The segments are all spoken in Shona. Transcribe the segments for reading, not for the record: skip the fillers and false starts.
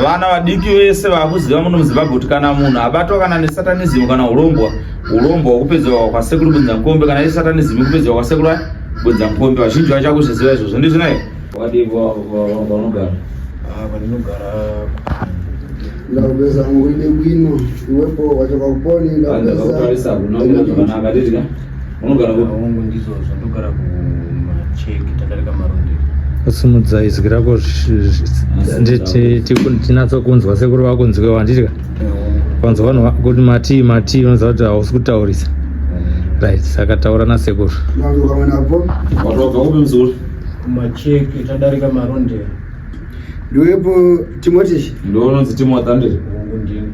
vana vadiki vese vakuziva muno muZimbabwe kuti kana munhu abatwa kana nesatanism kana ulombwa hwekupedzwa kwasekuru Bwedza-Mukombe kana nesatanism kupedzwa kwasekuru Bwedza-Mukombe vazhinji vachakuzviziva izvozvo ndizvo nai wadipo vanogara vandinogara ndakupeza muine bwino iwepo wachoka kuponi ndakupeza kunakuita zvakanaka ndizika unogara wangu ndizvozvo ndogara kumacheki tadarika maronde usimudza izwi rako tinatsokunzwa sekuru vakunzwe wandidya kwanza vanhu kuti mati unoziva kuti hausi kutaurisa right saka taura nasekuru watobva kupi mzuri kumacheki tadarika maronde ndiwepo Timothy ndo unonzi Timothy ndiri wangu ndini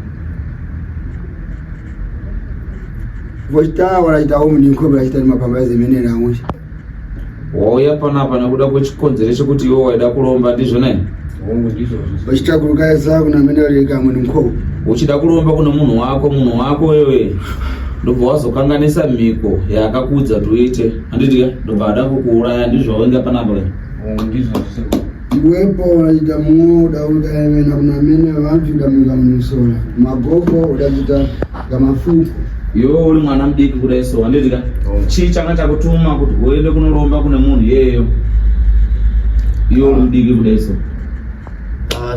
vochita waraitawo muninkobe rachita mapambazi menene amwe wauya panapa nekuda kwechikonzero chekuti iwe waida kuromba ndizvo nai wangu ndizvozvo vachita kurukaisa kuna mene varika muninkobe uchida kuromba kuna munhu wako wewe ndobva wazokanganisa mhiko yaakakudza tuite handidya ndobva ada kukuuraya ndizvo wenga panapa wangu ndizvozvo iwepo unachita muo udaemena kuna mene vanfika minga munisora magogo udachita ngamafuko iwe uri mwana mudiki kudai so handidya chii changa chakutuma kuti uende kunoromba kune munhu yeyo iwe uri mudiki kudai so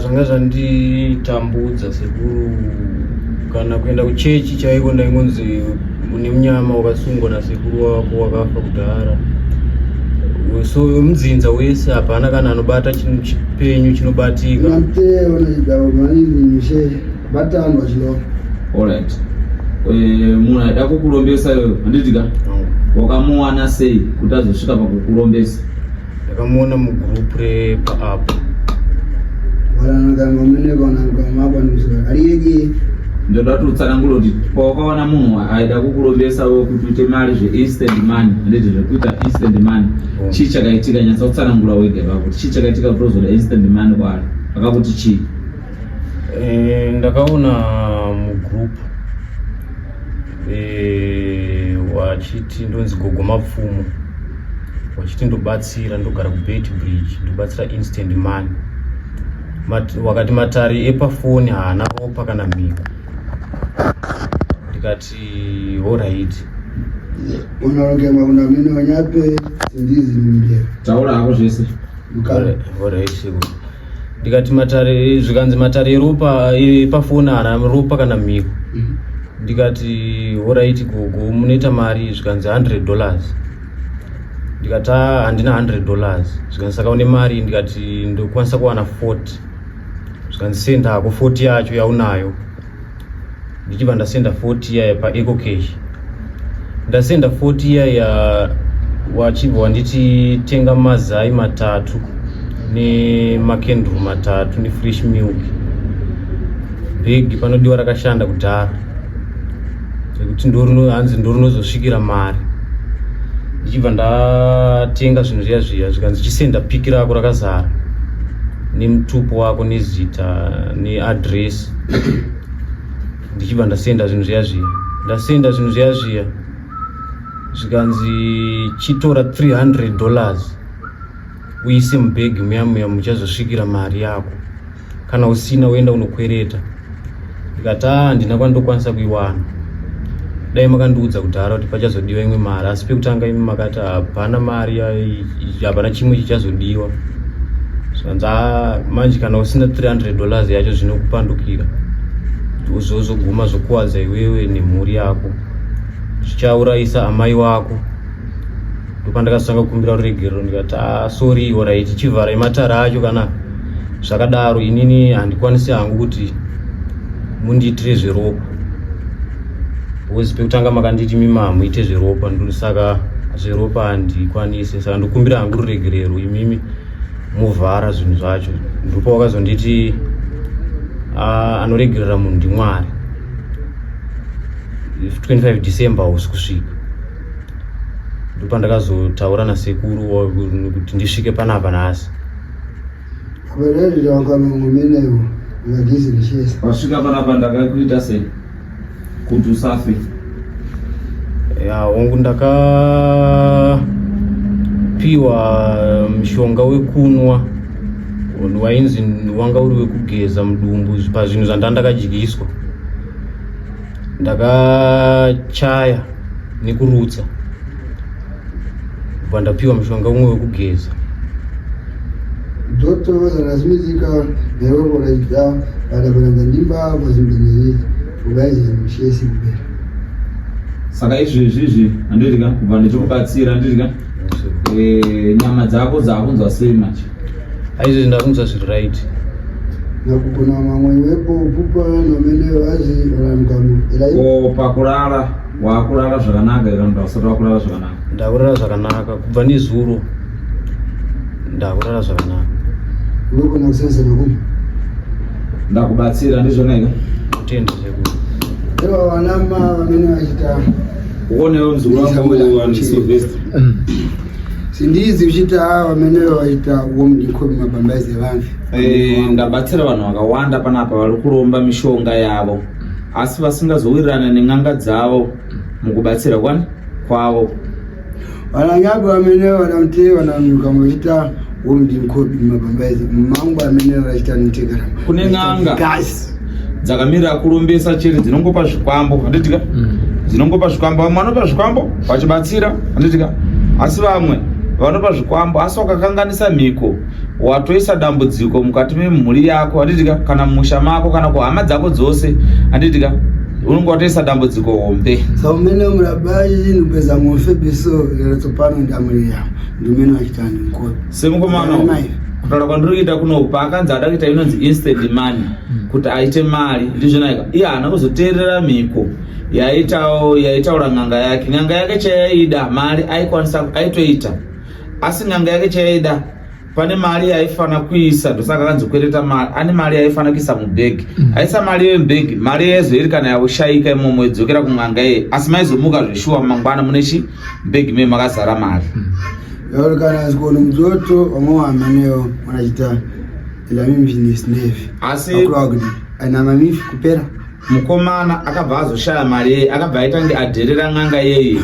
zvanga zvanditambudza sekuru kana kuenda kuchechi chaiko ndaingonzi une munyama wakasungwa nasekuru wako wakafa kudhara so mudzinza wese hapana kana anobata chinhu chipenyu chinobatika alright munhu aida kukurombesa iwewe handidika wakamuwana sei kuti azosvika pakukurombesa ndakamuona mugrupu repaapo ndoda kuti utsanangura kuti pawakaona munhu aida kukurombesa wewe kuti uite mari zve-instant money handiti zvekuita instant money chii chakaitika nyatsa kutsanangura wega kuti chii chakaitika kuti uzoda instant money kwaari akakuti chii ndakaona mugrupu wachiti ndonzi Gogo Mapfumo wachiti ndobatsira ndogara kuBet Bridge ndobatsira instant money wakati matari epafoni haana ropa kana mhiko ndikati alright unorongema kuna mene wanyape sindizi mmbea taura hako zvese alright ndikati matari zvikanzi matari eropa epafoni haana ropa kana mhiko ndikati alright Gogo munoita mari zvikanzi $100 ndikati handina $100 zvikanzi saka une mari ndikati ndokwanisa kuwana 40 zvikanzi senda hako 40 yacho yaunayo ndichibva ndasenda 40 yaya paEcocash ndasenda 40 yaya wachibva wanditi tenga mazai 3 nemakenduru 3 nefresh milk bhegi panodiwa rakashanda kudhara nekuti hanzi ndorunozosvikira mari ndichibva ndatenga zvinhu zviya zvikanzi chisenda piki rako rakazara nemutupo wako nezita neadresi ndichibva ndasenda zvinhu zviya zvikanzi chitora $300 uise mubhegi muya muchazosvikira mari yako kana usina uenda unokwereta ndikati handina kwandokwanisa kuiwana dai makandiudza kudhara kuti pachazodiwa imwe mari asi pekutanga imi makati hapana mari hapana chimwe chichazodiwa zvikanzi manje kana usina $300 yacho zvinokupandukira uzozoguma zokuwadza iwewe nemhuri yako zvichaurayisa amai wako ndopandakasanga kukumbira ruregerero ndikati sorry alright chivharai matara acho kana zvakadaro inini handikwanisi hangu kuti mundiitire zveropa uzi pekutanga makanditi mima muite zveropa saka zveropa handikwanisi saka ndokumbira hangu ruregerero imimi muvhara zvinhu zvacho ndipo wakazonditi anoregerera munhu ndiMwari 25 December hausi kusvika ndopandakazotaura nasekuru kuti ndisvike panapa nhasi wasvika panapa ndakakuita sei kuti usafe wangu ndakapiwa mushonga wekunwa wainzi wanga uri wekugeza mudumbu pazvinhu zvandandakadyiswa ndakachaya nekurutsa kubva ndapiwa mushonga umwe wekugeza. Dzoto zanazimizika newevo rachida vadavananza ndimba muzvimbenezezi ubaizi mushesi kubera. Saka izvezvizvi handidika kubva ndichikubatsira handidika nyama dzako dzakunzwa sei manje? Aizvezvi ndakunzwa zviri right. Nakugona mamwe wepo pupa nomene vazi varamgamu ko pakurara wakurara zvakanaka ira ndo usati wakurara zvakanaka? Ndakurara zvakanaka kubva nezuro ndakurara zvakanaka. wekona kusenza nokumu ndakubatsira ndizvona ika Kutenda sekuru. ewa vanama vamene vachita uonewo mzukuru wangu wani Sylvester sindizi kuchita vamene vachita womudinkobi mabambaizi evanhu ndabatsira vanhu vakawanda panapa vari kuromba mishonga yavo asi vasingazowirirana nen'anga dzavo mukubatsira kwavo. vananyapo vamene vanamute vananyuka muchita womudinkobi mabambaizi mumangu amene vachita notegarama kune n'anga dzakamirira kurombesa chete dzinongopa zvikwambo handitika dzinongopa zvikwambo vamwe vanopa zvikwambo vachibatsira handitika asi vamwe vanopa zvikwambo asi wakakanganisa mhiko watoisa dambudziko mukati memhuri yako handitika kana mumusha mako kana kuhama dzako dzose handitika unonge watoisa dambudziko hombe. saumene murabai ndipeza mufebiso yatsopano ndamuri yavo ndimene vachita ndinkobi semukomano kutaura kwandiri kuita kuno paakanzi ada kuita inonzi instant money kuti aite mari ndizvonaika iye haana kuzoteerera mhiko yaitaura n'anga yake chayaida mari aitoita asi n'anga yake chayaida pane mari yaifana kuisa ndosaka akanzi kwereta mari ane mari yaifana kuisa mubhegi aisa mari yemubhegi mari yezoiri kana yaushaika imomo idzokera kun'anga yeye asi maizomuka zveshuwa mangwana mune chibhegi meye makazara mari yaurikana zikono mudzoto vamwe vamenewo vanachita ilamimbusiness navy asi akurakuti aina mamifi kupera mukomana akabva azoshaya mari yeye akabva aitange adherera n'anga yeye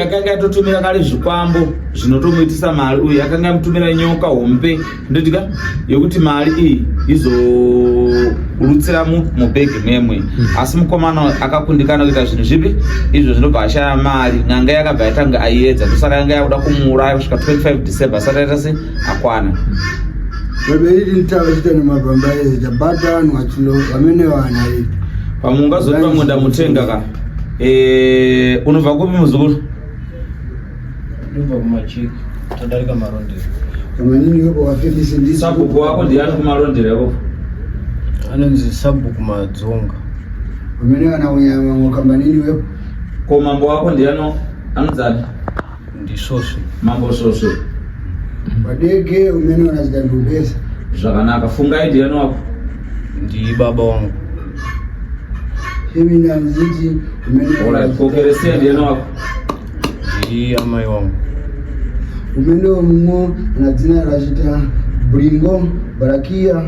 akanga yatotumira kare zvikwambo zvinotomuitisa mari uye akanga yamutumira nyoka hombe ndotika yokuti mari iyi izorutsira mubhegi memwe asi mukomana akakundikana kuita zvinhu zvipi izvo zvinobva ashaya mari n'anga yakabva yatanga aiedza ndosaka yanga yakuda kumuuraya kusvika 25 December asati aita se akwana. vaberiti nditavachita nemabambaezi tabata vanhu vachilo vamene vanariti pamwe ungazoti pamwe ndamutenga ka unobva kupi muzukuru? Ndobva kumachiki tadarika marondero. kamanini wepo wafefisi ndisi sabhuku wako ndiani kumarondero yako? Anonzi sabhuku madzonga. vamene vana unyama kamanini wepo ko mambo wako ndiano anonzani? Ndisoswe. Mambo Soswe. vadege umene vanachita ndupesa Zvakanaka. Fungai ndiani wako? Ndi baba wangu. femina mziti Alright, kokeresia ndiani wako? Ndi amai wangu. umene omumwo anadzina rachita bringo barakia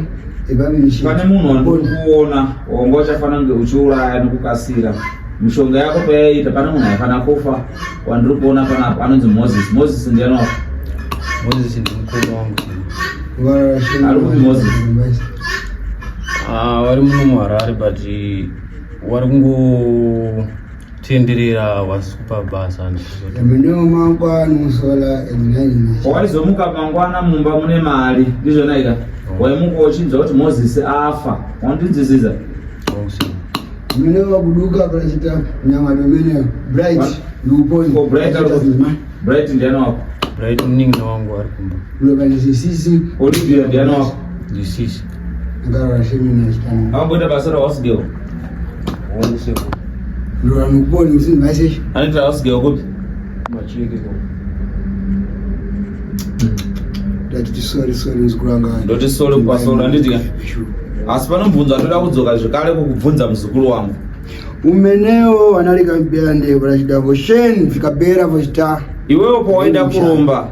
ebabinishi Pane munhu wandikuona wanga uchafana kunge uchiuraya nekukasira mishonga yako payaita pane munhu aifana kufa wandiri kuona panapa anonzi Moses ndiani wako? Moses ndi mukoma wangu. Ari kuti Moses? Vari muno muHarare but vari kungotenderera wasikupa basa. amenewo mangwana musola eminaina Waizomuka mangwana mumba mune mari ndizvona ika waimuka uchinzwa kuti Moses afa wandidzidzisa amenewo vakuduka parachita nyama domene bright ndiuponi ko Bright ndiani wako? Bright mningi wangu ari kumba. ulokanisisisi Olivia ndiani wako? Ndisisi. ngarashemina chitano Akamboita basa rahouse girl. Wangu seko. ndoranuponi usini maiseshi Anoita house girl kupi? Machiki ko. ndachiti sorry nzikuranga Ndoti solo kwasolo anditika. Asi panomubvunza toda kudzoka zvekare kukubvunza muzukuru wangu. umenewo wanalika mbiyande parachita vosheni vikabera vochita Iwewo pawaida kuromba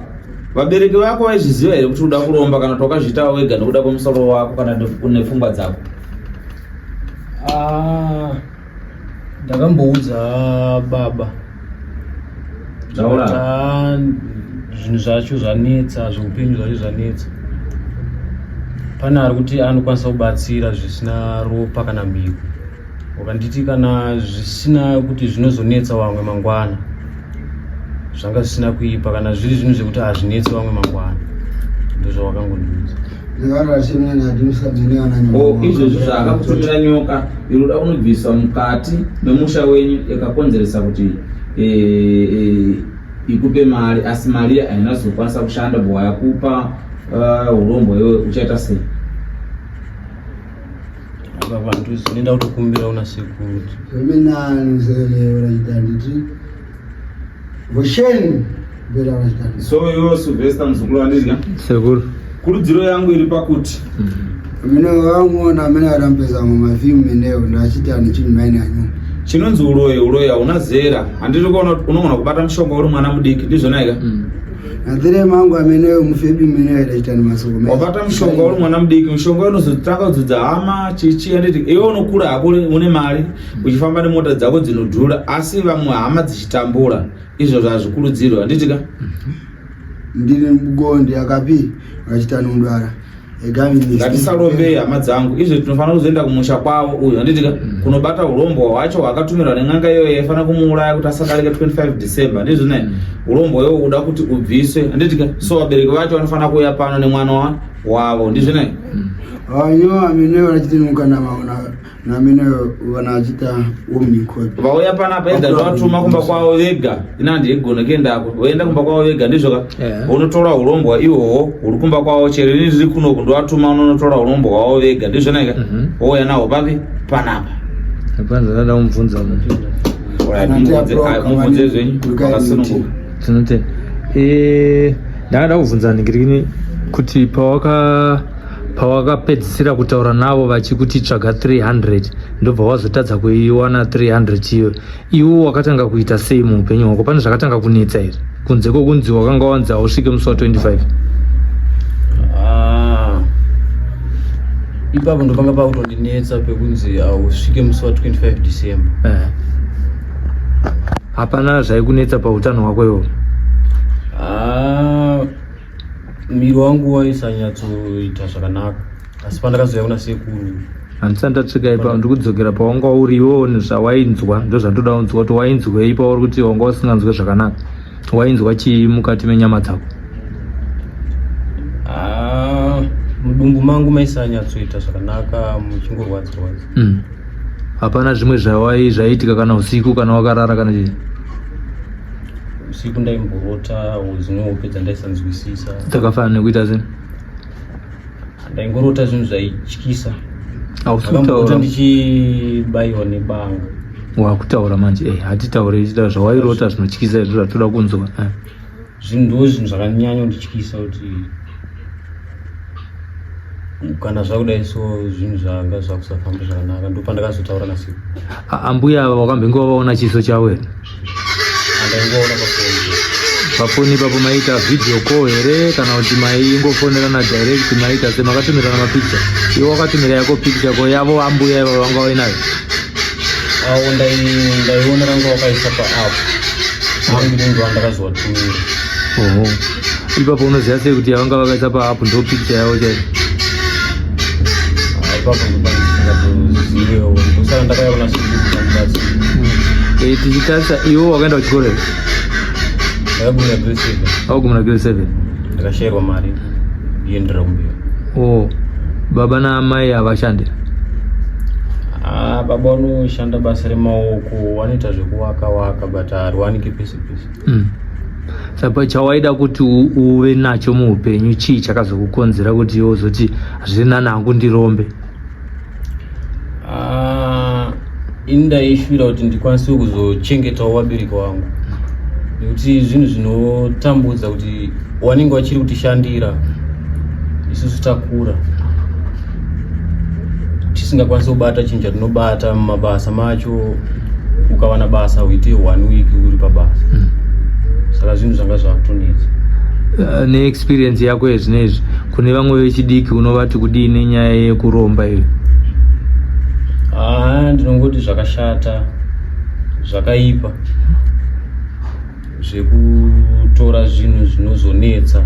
vabereki vako vaizviziva here kuti uda kuromba kana kuti wakazviitawo wega nekuda kwemusoro wako kana nepfungwa dzako? Ndakamboudza baba. Zvaura? Zvinhu zvacho zvanetsa, zveupenyu zvacho zvanetsa. pane ari kuti anokwanisa kubatsira zvisina ropa kana mhiko. Wakanditi kana zvisina kuti zvinozonetsa vamwe mangwana, zvanga zvisina kuipa, kana zviri zvinhu zvekuti hazvinetse vamwe mangwana, ndozvawakangondiudza. Izvozvo zvakakutumira nyoka iroda kunobvisa mukati memusha wenyu ikakonzeresa kuti ikupe mari, asi mari haina zokwanisa kushanda yakupa urombo iwe uchaita sei? Vantu zvinoenda kutokumbira una security. So iwe Sylvester muzukuru wandirya sekuru, kurudziro yangu iri pakuti mine wangu na mine arampeza mumafimu meneo ndachiti ane chini maini anyu chinonzi uroyi hauna zera. Handiri kuona unogona kubata mushonga uri mwana mudiki, ndizvona ika? nadhire mangu ameneo mufebi meneo idachitani masoko meneo wabata mushonga uri mwana mudiki, mushonga unozotanga kudzudza hama chichi, anditi iwe unokura hako une mari uchifamba nemota dzako dzinodhura, asi vamwe hama dzichitambura. Izvo zvazvikurudzirwa, handitika? ndiri mugondi akapi akachitani undwara ngatisarombei hama dzangu. Izvo tinofanira kuzoenda kumusha kwavo uyu, handitika, kunobata urombo hwacho hwakatumirwa nen'anga iyoyo yaifana kumuuraya kuti asakarike 25 December. Ndizvona urombo iwo uda kuti ubviswe, handitika. So vabereki vacho vanofanira kuuya pano nemwana wavo, ndizvona ayo ameneo anachitinuka na ameneo vanachita omnikoti vauya panapa edza vatuma kumba kwavo vega. Ina handigone kuendako, voenda kumba kwavo vega, ndizvoka unotora urombo iwohwo uri kumba kwavo. Chero ini ndiri kunoku ndovatuma unotora urombo hwavo vega, ndizvona ika? Vouya naho papi panapa. kwanza ndada kumubvunza mubvunze zvenyu vakasununguka. tinotenda ndakada kubvunza ningirikini kuti pawakapedzisira kutaura navo vachikuti tsvaga 300 ndobva wazotadza kuiwana 300 iyo, iwo wakatanga kuita sei muupenyu hwako? Pane zvakatanga kunetsa here kunze kwokunzi wakanga wanzi hausvike musi wa 25? Ipapo ndopanga pakutondinetsa pekunzi hausvike musi wa 25 December. Hapana zvaikunetsa pautano hwako iwo? Miri wangu waisanyatsoita zvakanaka, asi pandakazouya kuna sekuru handisati ndatsvika ipapo, ndikudzokera pawanga uri iwo nezvawainzwa ndozvandoda kunzwa kuti wainzwa ipapo uri kuti wanga usinganzwe zvakanaka. Wainzwa chii mukati menyama dzako? mudumbu mangu maisanyatsoita zvakanaka, muchingorwadza. Hapana zvimwe zvaiitika kana usiku kana wakarara kana chii? Usiku ndaimborota zvinopedza ndaisanzwisisa. Dzakafanana nekuita sei? Ndaingorota zvinhu zvaityisa. Hausitaura ndichibayiwa nebanga. Wakutaura manje hatitaure ichita zvawairota zvinotyisa izvo zvatoda kunzwa. Zvinhu zvakanyanya kundityisa kuti kana zvakudai so zvinhu zvanga zvakusafamba zvakanaka, ndopandakazotaura nasiku. Ambuya ava wakambengova chiso chavo here? Andaingoona pafoni ipapo maita video call here kana kuti maingofonerana direct maita semakatumirana mapicha? Iwe wakatumira yako picha ko yavo ambuya ava vanga vainayo? Ndaiona ranga wakaisa paapo ndo andakazovatumira. Ipapo unoziva sei kuti yavanga vakaisa paapo ndo picha yavo chaiyo? Ipapo ndopandisingatozivewo ndosaka ndakaiona sekuti tichitarisa iwe wakaenda kuchikoro here? Ndakagumira grade 7. Wakagumira grade 7? Ndakashayirwa mari ndiendera kumberi. Baba naamai havashandi? Baba wanoshanda basa remaoko, wanoita zvekuwaka but hariwanike pese pese. Saka chawaida kuti uve nacho muupenyu chii chakazokukonzera kuti iwe uzoti hazvina nangu ndirombe? Ini ndaishuvira kuti ndikwanise kuzochengetawo vabereki vangu, nekuti zvinhu zvinotambudza kuti wanenge wachiri kutishandira isusu takura tisingakwanisi kubata chinhu chatinobata mumabasa macho. Ukawana basa uite 1 week uri pabasa, saka zvinhu zvanga zvakutonetsa. Neexperience yako yezvinezvi kune vamwe vechidiki unovati kudii nenyaya yekuromba iyo? Ndinongoti zvakashata, zvakaipa, zvekutora zvinhu zvinozonetsa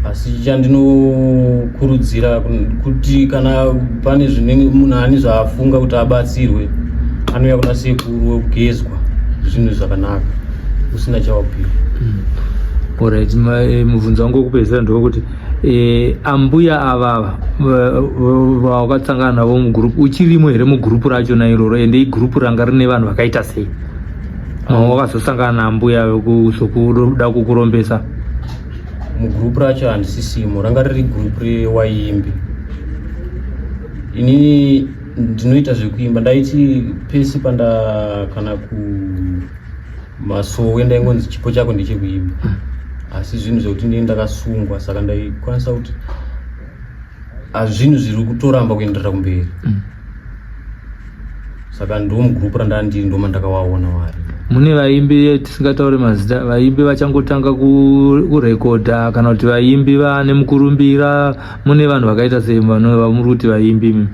asi chandinokurudzira kuti kana pane zvinenge munhu ani zvaafunga kuti abatsirwe anouya kuna sekuru kugezwa zvinhu zvakanaka usina chawapira. Alright, mubvunzo wangu wekupedzisira ndewekuti ambuya avava vawakatsangana navo mugrupu uchirimo here mugrupu rachona iroro ende igrupu ranga rine vanhu vakaita sei wakazosangana naambuya sokuda kukurombesa? Mugrupu racho handisisimo, ranga riri grupu rewaimbi. Ini ndinoita zvekuimba, ndaiti pesi pandakana kumasowe ndaingonzi chipo chako ndechekuimba, asi zvinhu zvekuti ndini ndakasungwa, saka ndaikwanisa kuti hazvinhu zviri kutoramba kuenderera kumberi. Saka ndo mugrupu randandiri ndo mandakawaona wari. Mune vaimbi tisingataure mazita, vaimbi vachangotanga kurekodha kana kuti vaimbi vane mukurumbira, mune vanhu vakaita sei vamuri kuti vaimbi?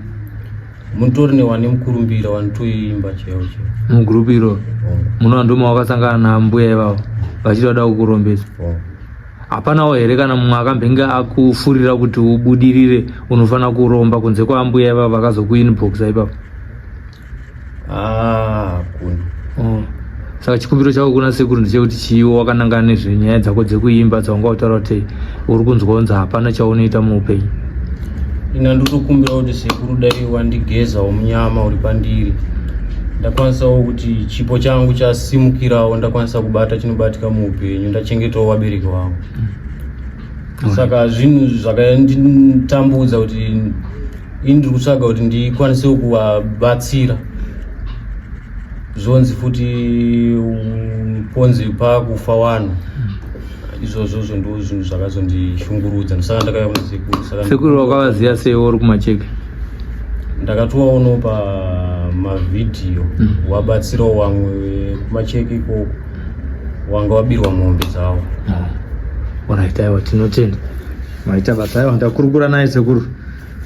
Mutori newane mukurumbira wanotoimba chaiwo chaiwo mugrupu iro. Muno ndo mawakasangana naambuya ivavo vachida kukurombesa. Hapanawo here kana mumwe akambenge akufurira kuti ubudirire unofanira kuromba kunze kwaambuya ivavo vakazokuinboxa ipapo? Kuni. Saka chikumbiro chako kuna sekuru ndechekuti chiwo wakanangana nezvenyaya dzako dzekuimba dzawanga utaura kuti uri kunzwa hapana chaunoita muupenyu. Ina ndotokumbira kuti sekuru dai wandigezawo munyama uri pandiri, ndakwanisawo kuti chipo changu chasimukirawo, ndakwanisa kubata chinobatika muupenyu, ndachengetawo vabereki vangu. Saka zvinhu zvakanditambudza kuti ini ndiri kutsvaga kuti ndikwanisewo kuvabatsira. Zvonzi futi ponzi pakufa wanhu, izvozvo ndo zvinhu zvakazondishungurudza, saka ndakauya kuna sekuru. Sekuru wakavaziya sei uri kumacheke? Ndakatovaonawo pamavhidhiyo, wabatsirawo vamwe kumacheke ikoko, wanga wabirwa mombe dzavo. Alright, aiwa tinotenda maita basa. Aiwa, ndakurukura naye sekuru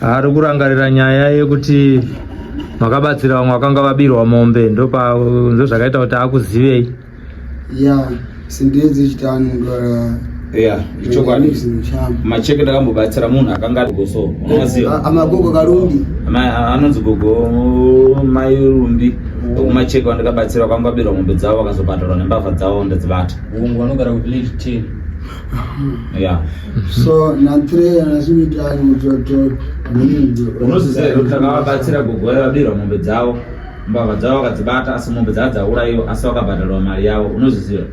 ari kurangarira nyaya yekuti makabatsira vamwe vakanga vabirwa mombe, ndo zvakaita kuti akuzivei. Ya sindedzi chitano ndora ichokwadi macheke ndakambobatsira munhu akanga goso amagogo karumbi anonzi gogo mai rumbi kumacheke wandakabatsira vakanga vabirwa mombe dzavo vakazobhadharwa nembavha dzavo ndadzibata ungu vanogara kuvillage 10. So nantre anasumita mutoto unozizera kuti akavabatsira gogo vabirwa mombe dzavo, mbavha dzavo vakadzibata, asi mombe dzavo dzaurayiwa, asi vakabhadharwa mari yavo. Unozizira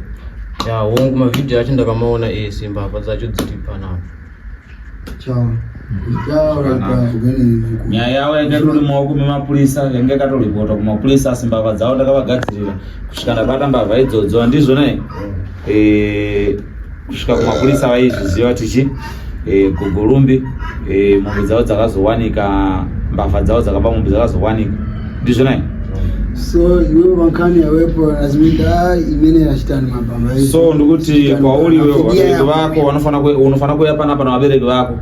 wongu mavhidhiyo acho ndakamaona ese mbavha dzacho dziri panapo. nyaya yavo yanga itori mumaoko memapurisa, yanga yakatoripota kumapurisa, asi mbavha dzavo ndakavagadzirira kusvika ndabata mbavha idzodzo. Handizvona kusvika kumapurisa vaizviziva tichi gogorumbi mombe dzavo dzakazowanika, mbavha dzavo dzakaba mombe dzakazowanika. Ndizvona so iwe vankani yawepo azimida imene yachitani mabamba. So ndikuti kwauriwe vabereki vako unofana kuya panapa na vabereki vako,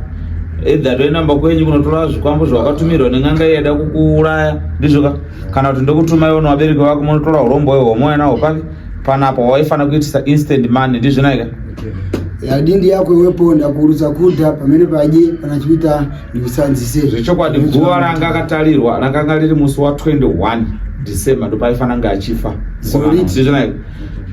either toenda kwenyu kunotora zvikwambo zvawakatumirwa neng'anga yeda kukuuraya, ndizvoka, kana kuti ndokutuma iwo nevabereki vako munotora urombo ihwo moya nawo papi panapa waifana kuitisa instant money. Ndizvona yadindi yako iwepo ndakurudza kuda pamene paje panachipita ndikusanzise zvechokwadi. Guva ranga akatarirwa rakanga riri musi wa 21 December ndo paifana nga achifa.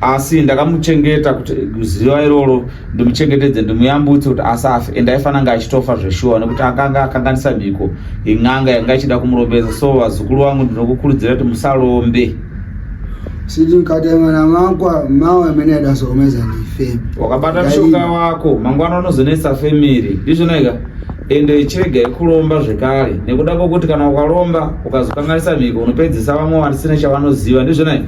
Asi ndakamuchengeta kuti ziva iroro ndimuchengetedze, ndimuyambutse kuti asafe, ende aifana nga achitofa zveshuwa nekuti akanga akanganisa mhiko ing'anga yanga ichida kumurombesa. So vazukuru vangu ndinokukurudzira kuti musalombe. sidi mkatemana mankwa mawe amene adasomeza ndife wakabata mshonga wako mangwana unozonesa family. Ndizvona ende chirege kuromba zvekare nekuda kwokuti kana ukaromba ukazokanganisa mhiko unopedzisa vamwe vanisina chavanoziva. Ndizvona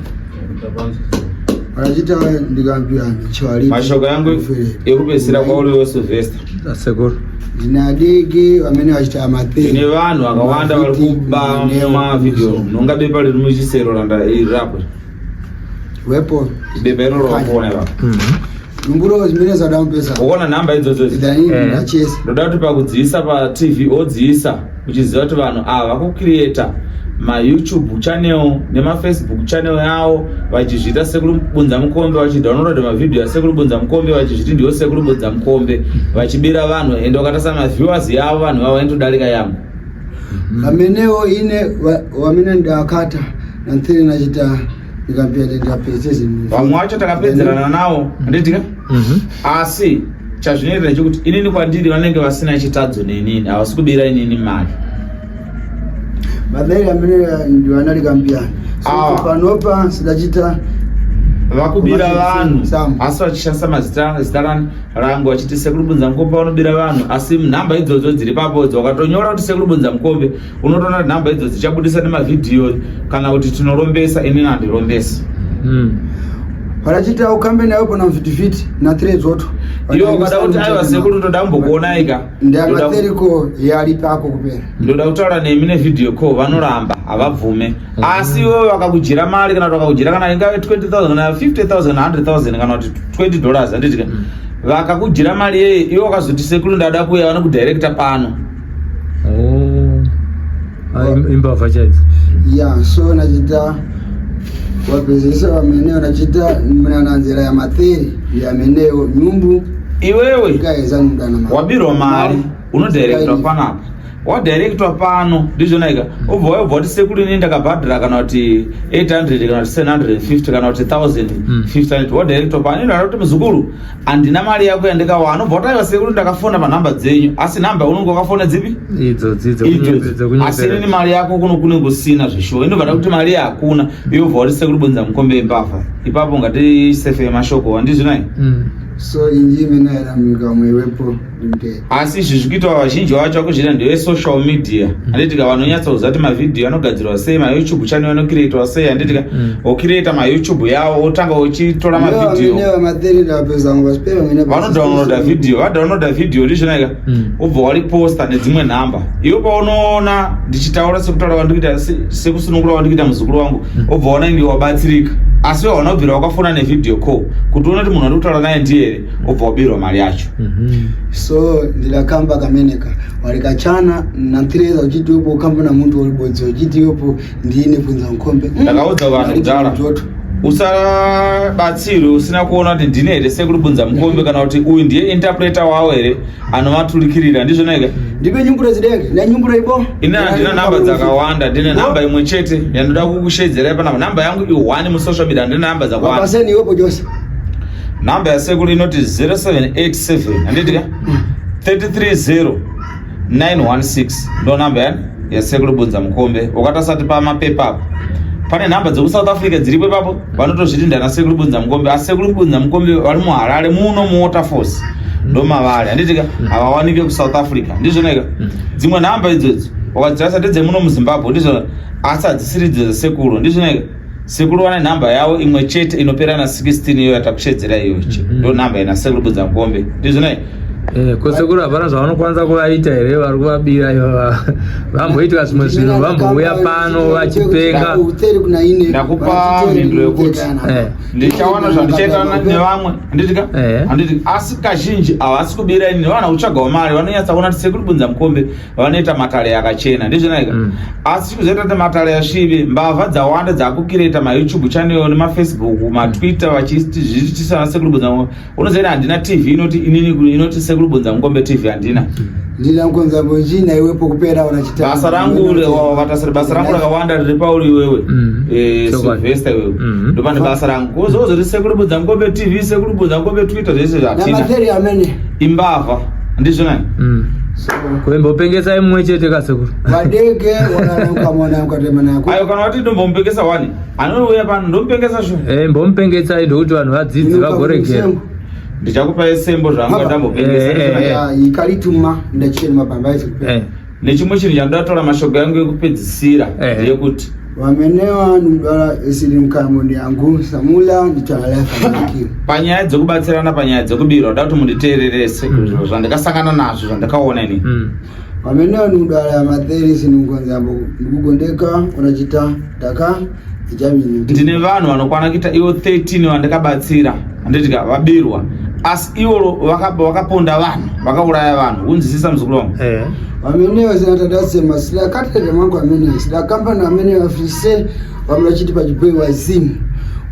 achita ndikambirana chwali mashoko yangu ekupedzisira kwauri Sylvester sekuru ndinadiki amene achita amatheni ne vanhu vakawanda vari kuba mavidhiyo nonga bepa riri muchisero randa irapo wepo bepa iroro wakuona ipapo numburo zimene zadamupesa ukaona nhamba idzodzo ndachesa ndoda kuti pakudziisa pa TV odziisa uchiziva kuti vanhu ava vakukrieta ma YouTube channel nema Facebook channel yao vachizvita Sekuru Bunza Mukombe, vachidownload mavideo ya Sekuru Bunza Mukombe vachizviti ndiwo Sekuru Bunza Mukombe, vachibira vanhu ende wakatasa ma viewers yavo vanhu vavo entodarika yambo. Amenewo ine wamene ndakata na nthiri nachita ndikapenda pezezi. Vamwe vacho takapedzerana nawo nditika asi chazvinoita chekuti inini kwandiri vanenge vasina chitadzo nenini, havasi kubira inini mali. Madhari amene ndio analikambiana. So panopa sidachita vakubira vanhu asi vachishandisa zita rangu vachiti Sekuru Bunza Mukombe vanobira vanhu, asi nhamba idzodzo dziri papo wakatonyora kuti Sekuru Bunza Mukombe unotoona kuti nhamba idzodzo dzichabudisa nemavidhiyo kana kuti tinorombesa, inini handirombesa. Parachita ukambe nayo pana mfitifiti na threads zoto. Iyo kada kuti aiwa Sekuru toda kumbokuona ika. Ndia materiko yali pako kupera. Ndoda kutaura nemi ne video call vanoramba avabvume. Asi wewe wakakujira mali kana wakakujira kana ingave 20,000 kana 50,000 100,000 kana kuti $20 anditi vakakujira mali yeye iwe wakazoti Sekuru ndada kuya vana kudirector pano. Imbava chaidzi. Yeah, so nachita wapezesa wameneo nachita mnananzira ya matheri ya meneo nyumbu iwewe ikaeza mdana mali wabiro mali unodirector panapo wadirector pano ndizvonaika ubva kuti Sekuru ini ndakabhadhara kana kuti 800 kana kuti 750 kana kuti 1500 wadirector pano ino kuti muzukuru andina mali yako yandikawana ubva kuti aiwa Sekuru ndakafona panhamba dzenyu asi nhamba unonge wakafona dzipi idzo asi inini mali yako kuno kusina zvishuwa inobvada kuti mali hakuna iwe ubva kuti Sekuru Bunza Mukombe mbavha ipapo ungati sefe yemashoko wandizvonai. So inji mena era mwika mwewepo mte. Asi zvizvikuitwa vazhinji vacho vakuzvita ndeye social media. Handitika vanonyatsa kuzati mavidhiyo anogadzirwa sei, ma YouTube channel anocreatwa sei, handitika ocreata ma YouTube yavo otanga uchitora mavidhiyo. Vamene matheri ndapeza ngospewa mene. Vanodownloada video, vadownloada video ndizvonaika ubva wariposta nedzimwe nhamba. Iwe paunoona ndichitaura sekutaura kwandikuita sekusunungura kwandikuita muzukuru wangu, ubva waona ndi wabatsirika. Asi wanobvira wakafona nevideo call kuti uone kuti munhu ari kutaura naye ndiye ubva wabirwa mali yacho. So ndilakamba kameneka walikachana na ntireza uchiti upo ukamba na muntu ulibodzi uchiti upo ndine Bunza Mukombe. Ndakaudza vanhu kudhara usabatsirwe usina kuona kuti ndine here Sekuru Bunza Mukombe kana kuti uyu ndiye interpreter wawo here anovaturikirira ndizvonaika. Ndipe nyumbura zidenge na nyumbura ibo ina ndina namba dzakawanda, ndine namba imwe chete yandoda kukushedzera panapa. Namba yangu i1 mu social media, ndine namba dzakawanda. Paseni iwepo Jose. Namba ya Sekuru inoti 0787 anditika 330916 ndo namba ya Sekuru Bunza Mukombe. Ukatasati pamapepa apo pane namba dzeku South Africa dziripo ipapo vanotozviti ndana Sekuru Bunza Mukombe, asi Sekuru Bunza Mukombe vari muHarare muno muWaterforce ndo mavari handitika havawanike ku South Africa ndizvonaika. Dzimwe namba idzodzo wakadzirasa dzemuno muZimbabwe ndizvo, asi hadzisiri dzesekuru ndizvonaika. Sekuru vane namba yavo imwe chete inopera na 16 iyo yatakushedzera iyo ndo namba ina Sekuru Bunza Mukombe ndizvonaika. Sekuru hapana zvavanokwanisa kuvaita here vari kuvabira ivo vamboitika zvimwe zvinhu vambouya pano vachipenga. Ndakupa mhinduro yekuti ndichawana zvandichaitana nevamwe handitika asi kazhinji havasi kubira ini vana kutsvagawo mari vanonyatsa kuona kuti Sekuru Bunza Mukombe vanoita matare yakachena ndizvonaika. Asi chikuzoita kuti matare yasvibe mbavha dzawanda dzakukireta ma YouTube channel nema Facebook ma Twitter vachizviitisa Sekuru Bunza Mukombe. Unoziva handina TV inoti inini inoti Sekuru Bunza Mukombe TV handina. Ndina nkonza mbojina iwepo kupera unachita. Basa rangu vatasiri basa rangu rakawanda riri pauri wewe. Sylvester wewe. Ndo pane basa rangu. Kuzozoti Sekuru Bunza Mukombe TV, Sekuru Bunza Mukombe Twitter zvese zvatina. Na matheri amene Imbavha ndizvonai. Kuimbopengesa imwe chete kasekuru. Vadege wanaruka mwana ukatemana yako. Ayo kana wati ndombopengesa wani. Anouya pano ndompengesa sho. Mbompengesa ndokuti vanhu vadzidzi vagorekera. Ndichakupa esembo zvangu ndambopengesa. Ikalituma ndacheni mapamba ichi. Nechimwe chinhu chandatora mashoko yangu ekupedzisira ndeyekuti wamenewa ndala esiri mkamundi yangu Samula ndichalafa ndikiro. Panyaya dzekubatsirana panyaya dzekubirwa ndati munditeererese zvandakasangana nazvo zvandakaona ini. Wamenewa ndala ya matheri sinungonza mbo ndikugondeka unachita daka ijamini. Ndine vanhu vanokwana kuita iwo 13 vandakabatsira handitika vabirwa asi iwo wakaponda vanhu vakauraya vanhu unzwisisa muzukuru wangu. Wamenewa zinatatazema sila katete mwangu amenewa sila kampani amenewa afise wamlachiti pachipwe wazimu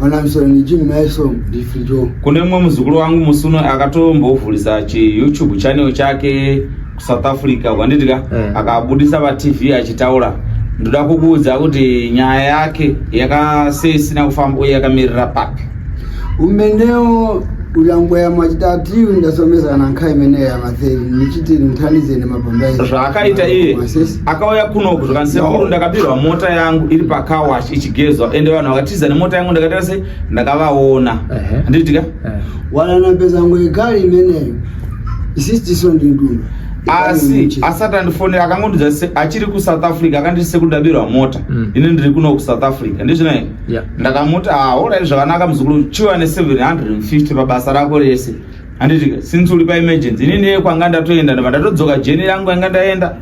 wanamsora ni jini maeso difrijo. Kune mwe muzukuru wangu musuno akatombovulisa chi YouTube channel chake ku South Africa wanditika akabudisa pa TV achitaura ndoda kukuudza kuti nyaya yake yakasesina kufamba yakamirira papi umeneo ulangwa ya machitatiwi ndasomesa kana nkhai imene ya matheri nichiti nthanize nemapambayi zvakaita iye akauya kunoku zvakandisekuru ndakapirwa mota yangu iri pa car wash ichigezwa ende vanhu vakatiza nemota yangu ndakatira sei ndakavaona handitika wananapeza yangu igari imeneyo isistiso ndinduna asi asati andifonera akangondidza achiri ku South Africa akandise kundabirwa mota ine ndiri kuno ku South Africa ndizvinaye ndakamuti alright zvakanaka muzukuru chiwa ne 750 pabasa rako rese handiti since uri pa emergency inini kwanga ndatoenda ndatodzoka jeni yangu yanga ndaenda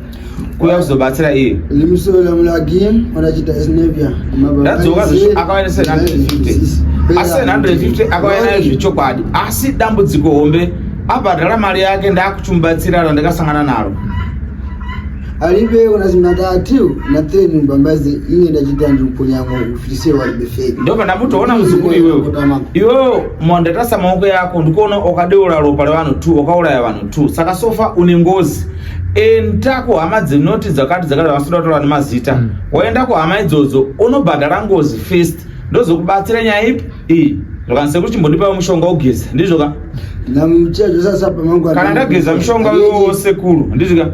kuya kuzobatsira iye limusola mulagi wanachita snevia ndadzoka akawana 750 asi 750 akawana zvechokwadi asi dambudziko hombe abhadhara mari yake ndakuchumbatsira ndakasangana naro alibe unazimatatu na teni mbambazi inye ndachita ndikuponyango ufilise walibe fake ndoba ndamutoona muzukuru iwewe mondatasa maoko yako ndikuona okadeura ropa revanhu 2 okauraya vanhu 2 saka sofa une ngozi entako hama dzenoti dzakati vanoda kutaura nemazita waenda kuhama idzodzo unobhadhara ngozi first ndozokubatsira nyaya ipi iyi zvakanise kuti chimbondipa mushonga ugeza ndizvoka namuchacho sasa pamangu kana ndageza mushonga wose kuru ndizvoka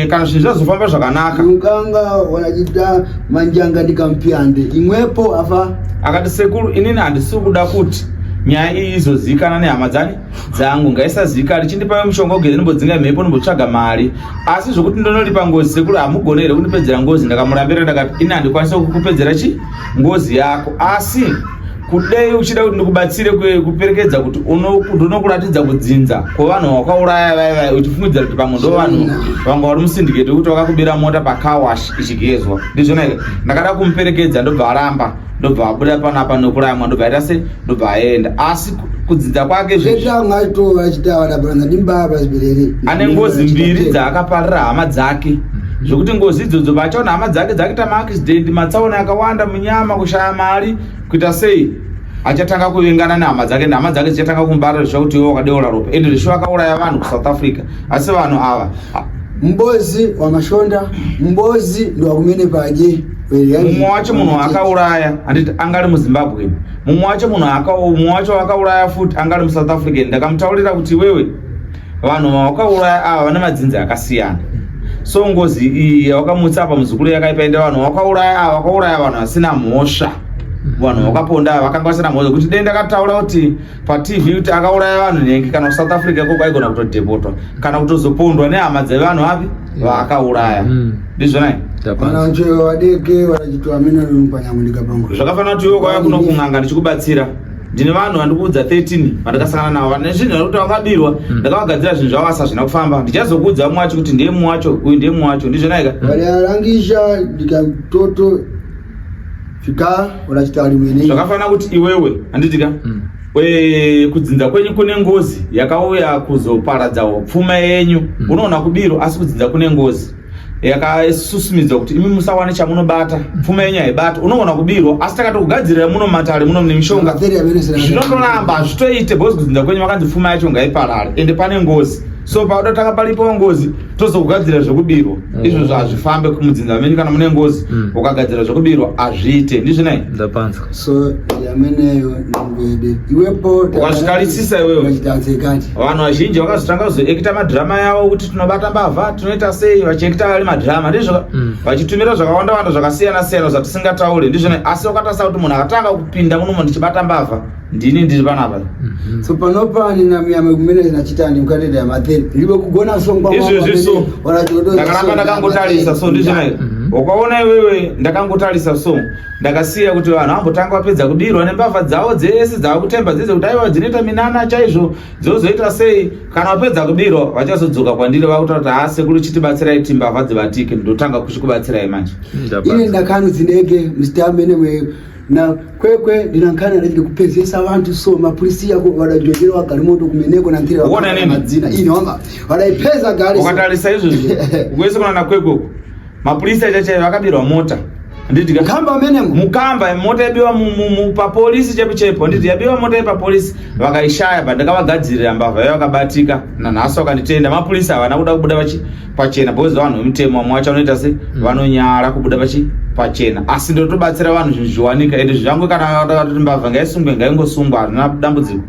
kana zvinhu zvazofamba zvakanaka ukanga wanachita manjanga ndikampyande imwepo afa akati sekuru inini handisi kuda kuti nyaya iyi izozivikanwa nehama dzangu ngaisazivikanwa richindipa mushonga ugeze ndimbodzinga mhepo ndimbotsvaga mari asi zvokuti ndinolipa ngozi sekuru hamugonere kundipedzera ngozi ndakamurambira ndakati ini handikwanisa kukupedzera ngozi yako asi kudai uchida kuti ndikubatsire kuperekedza kuti unokuratidza kudzinza kwevanhu wakauraya vaivai uchifungidzira kuti pamwe ndo vanhu vanga vari musindiketi wekuti vakakubira mota pacar wash ichigezwa ndizvona ndakada kumuperekedza ndobva aramba ndobva abuda panapa nokurayamwa ndobva aita se ndobva aenda asi kudzinza kwake ane ngozi mbiri dzaakaparira hama dzake zvokuti ngozi idzodzo vachaona hama dzake dzakuita maaccident matsaona akawanda munyama kushaya mari kuita sei achatanga kuvengana nehama dzake nehama dzake dzichatanga kumbarira zvakuti iwe wakadeura ropa ende zvisho vakauraya vanhu kuSouth Africa asi vanhu ava mbozi wamashonda mbozi ndiwakumene paje mumwe wacho munhu akauraya handiti angari muZimbabwe mumwe wacho wakauraya futi angari muSouth Africa ndakamutaurira kuti wewe vanhu vakauraya ava vane madzinza akasiyana so ngozi iyi wakamutsa apa muzukuru yakaipaenda vanhu vakauraya vanhu vasina mhosva vanhu vakaponda vakanga vasina mhosva kuti dai ndakataura kuti pa TV kuti akauraya vanhu nhengi kana kuSouth Africa koko aigona kutodhepotwa kana kutozopondwa nehama dzevanhu api vaakauraya ndizvona zvakafanira kuti iwe kwauya kuno kung'anga ndichikubatsira ndine vanhu vandikuudza 13 vandakasangana navo nezvinhu zvekuti vakabirwa ndakavagadzira zvinhu zvavo asi hazvina kufamba ndichazokuudza mumwe wacho kuti ndiye mumwe wacho uyu ndiye mumwe wacho ndizvonaika variarangisha ndikatoto fika unachitari mwenei zvakafanira kuti iwewe handitika kudzinza kwenyu kune ngozi yakauya kuzoparadza pfuma yenyu unoona kubiro asi kudzinza kune ngozi yakasusumidza kuti imi musawane chamunobata pfuma yenyu haibata unoona kubirwa asi takati kugadzirira muno matare muno mune mishonga zvinondoramba hazvitoite bhozi kudzinza kwenyu makanzi pfuma yacho ngaiparare ende pane ngozi so pauda taka palipo ngozi tozokugadzira zvekubirwa izvozvo hazvifambe kumudzinza menyu kana mune ngozi ukagadzira zvekubirwa hazviite ndizvinai ndapanzwa so yameneyo nambede iwepo ukazvitarisisa iwewe vanhu vazhinji vakazotanga kuzoekita madhirama yavo kuti tinobata mbavha tinoita sei vachiekita vari madhirama ndizvo vachitumira zvakawanda zvakasiyana zvatisingataure ndizvonai asi ukatarisa kuti munhu akatanga kupinda munomo ndichibata mbavha ndini ndiri panapa so panopa nina miyame kumene zinachitani mukatenda ya matheni libe kugona songwa izvozviso ndakaramba ndakangotarisa so ndizvonai ukaona iwewe ndakangotarisa so ndakasiya kuti vanhu vambotanga vapedza kubirwa nembavha dzavo dzese dzavakutemba dzese kuti aiwa dzinoita minana chaizvo dzozoita sei kana vapedza kubirwa vachazodzoka kwandiri vakuta kuti sekuru chitibatsirai kuti mbavha dzivatike ndotanga kuchikubatsirai manje ine ndakhanudzineke mr amene na kwekwe ndinankhani adachita kupezesa vantu so mapolisi yako wadajojera galimoto kumeneko na ntira uona nini madzina ini wanga wadaipeza gari ukatalisa izvozvo ukwese kuna nakweko mapolisi achacha vakabirwa mota nditi kamba amenemo mukamba mota yabiwa papolisi chepo nditi yabiwa mota yepapolisi vakaishaya pandakavagadzirira mbavha yayo vakabatika nanhasi vakanditenda mapolisi havana kuda kubuda pachena because vanhu vemutemo vamwe vacho vanoita se vanonyara kubuda pachena asi ndotobatsira vanhu zvinhu zviwanika ende zvangu kana mbavha ngaisungwe ngaingosungwa hazvina dambudziko.